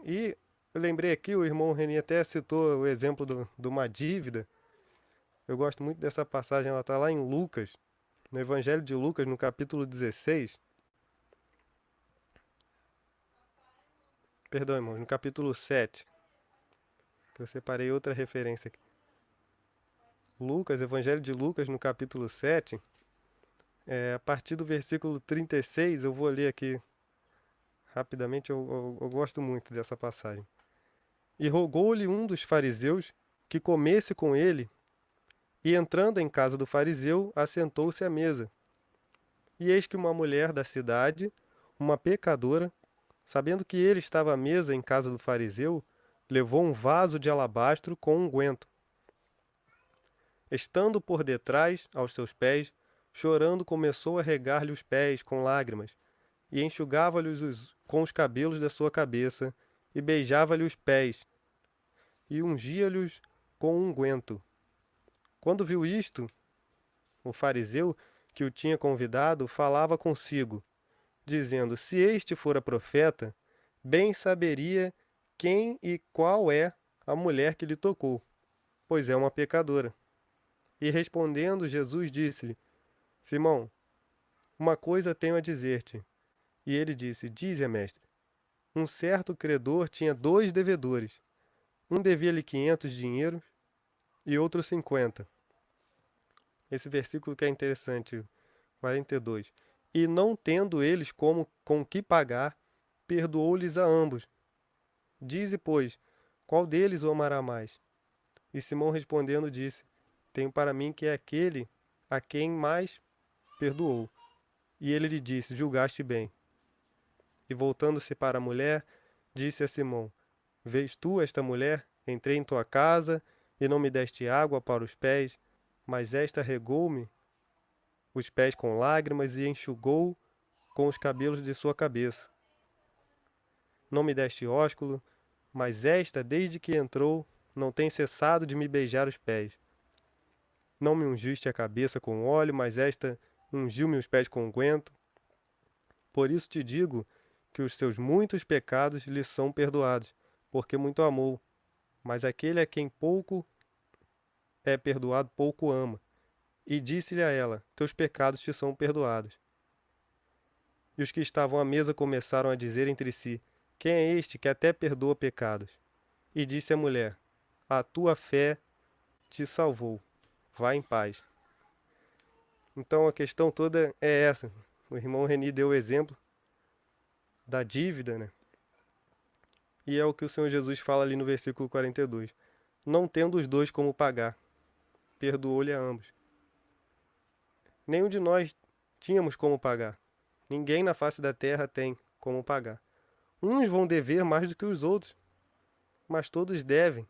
E eu lembrei aqui, o irmão Reni até citou o exemplo de uma dívida. Eu gosto muito dessa passagem, ela está lá em Lucas, no Evangelho de Lucas, no capítulo 16. Perdão, irmãos, no capítulo 7, que eu separei outra referência aqui. Lucas, Evangelho de Lucas, no capítulo 7, a partir do versículo 36, eu vou ler aqui rapidamente, eu gosto muito dessa passagem. E rogou-lhe um dos fariseus que comesse com ele, e entrando em casa do fariseu, assentou-se à mesa. E eis que uma mulher da cidade, uma pecadora, sabendo que ele estava à mesa em casa do fariseu, levou um vaso de alabastro com unguento. Estando por detrás, aos seus pés, chorando, começou a regar-lhe os pés com lágrimas, e enxugava-lhes com os cabelos da sua cabeça, e beijava-lhe os pés, e ungia-lhes com unguento. Quando viu isto, o fariseu que o tinha convidado falava consigo, dizendo: se este fora profeta, bem saberia quem e qual é a mulher que lhe tocou, pois é uma pecadora. E respondendo, Jesus disse-lhe: Simão, uma coisa tenho a dizer-te. E ele disse: dize, mestre. Um certo credor tinha 2 devedores. Um devia-lhe 500 dinheiros e outro 50. Esse versículo que é interessante, 42. E não tendo eles com que pagar, perdoou-lhes a ambos. Dize, pois, qual deles o amará mais? E Simão respondendo disse: tenho para mim que é aquele a quem mais perdoou. E ele lhe disse: julgaste bem. E voltando-se para a mulher, disse a Simão: vês tu esta mulher? Entrei em tua casa e não me deste água para os pés, mas esta regou-me os pés com lágrimas e enxugou com os cabelos de sua cabeça. Não me deste ósculo, mas esta, desde que entrou, não tem cessado de me beijar os pés. Não me ungiste a cabeça com óleo, mas esta ungiu-me os pés com unguento. Por isso te digo que os seus muitos pecados lhe são perdoados, porque muito amou. Mas aquele a quem pouco é perdoado, pouco ama. E disse-lhe a ela: teus pecados te são perdoados. E os que estavam à mesa começaram a dizer entre si: quem é este que até perdoa pecados? E disse a mulher: a tua fé te salvou. Vá em paz. Então a questão toda é essa. O irmão Reni deu o exemplo da dívida, né? E é o que o Senhor Jesus fala ali no versículo 42. Não tendo os dois como pagar, perdoou-lhe a ambos. Nenhum de nós tínhamos como pagar. Ninguém na face da terra tem como pagar. Uns vão dever mais do que os outros, mas todos devem.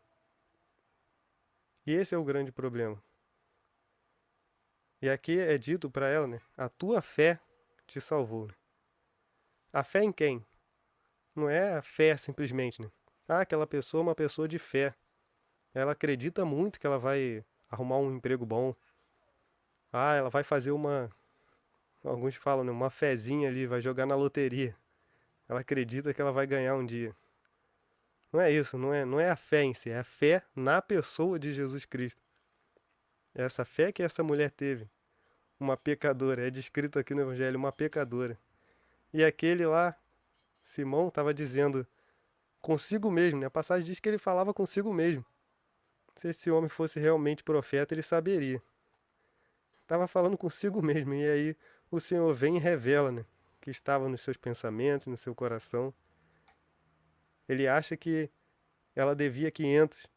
E esse é o grande problema. E aqui é dito para ela, né? A tua fé te salvou. Né? A fé em quem? Não é a fé simplesmente, né? Ah, aquela pessoa é uma pessoa de fé. Ela acredita muito que ela vai arrumar um emprego bom. Ah, ela vai fazer alguns falam, né? Uma fezinha ali, vai jogar na loteria. Ela acredita que ela vai ganhar um dia. Não é isso, não é a fé em si, é a fé na pessoa de Jesus Cristo. É essa fé que essa mulher teve. Uma pecadora, é descrito aqui no Evangelho, uma pecadora. E aquele lá, Simão, estava dizendo consigo mesmo, né? A passagem diz que ele falava consigo mesmo. Se esse homem fosse realmente profeta, ele saberia. Estava falando consigo mesmo, e aí o Senhor vem e revela, né? Que estava nos seus pensamentos, no seu coração. Ele acha que ela devia 500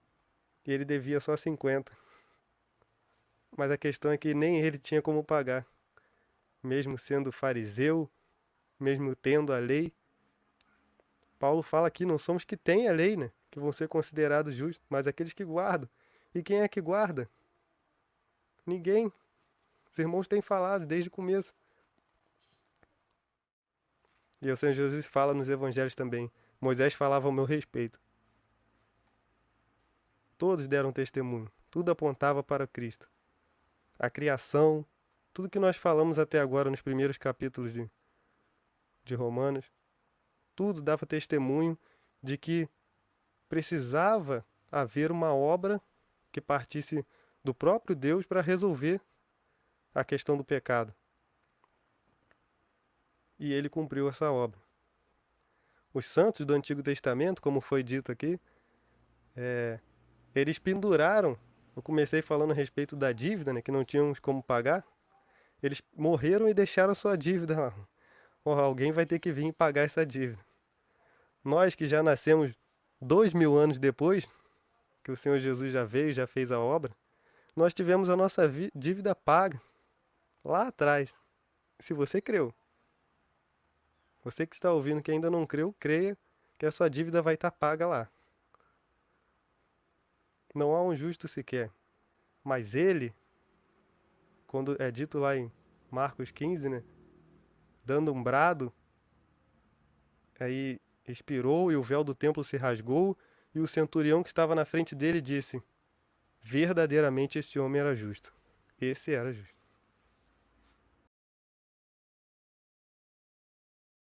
e ele devia só 50. Mas a questão é que nem ele tinha como pagar. Mesmo sendo fariseu, mesmo tendo a lei, Paulo fala aqui, não somos que têm a lei, né? Que vão ser considerados justos, mas aqueles que guardam. E quem é que guarda? Ninguém. Os irmãos têm falado desde o começo. E o Senhor Jesus fala nos evangelhos também. Moisés falava ao meu respeito. Todos deram testemunho. Tudo apontava para Cristo. A criação, tudo que nós falamos até agora nos primeiros capítulos de Romanos, tudo dava testemunho de que precisava haver uma obra que partisse do próprio Deus para resolver a questão do pecado. E ele cumpriu essa obra. Os santos do Antigo Testamento, como foi dito aqui, eles penduraram. Eu comecei falando a respeito da dívida, né, que não tínhamos como pagar. Eles morreram e deixaram sua dívida lá. Oh, alguém vai ter que vir pagar essa dívida. Nós que já nascemos 2000 anos depois, que o Senhor Jesus já veio, já fez a obra, nós tivemos a nossa dívida paga lá atrás. Se você creu. Você que está ouvindo que ainda não creu, creia que a sua dívida vai estar paga lá. Não há um justo sequer. Mas ele, quando é dito lá em Marcos 15, né, dando um brado, aí expirou e o véu do templo se rasgou, e o centurião que estava na frente dele disse: verdadeiramente este homem era justo. Esse era justo.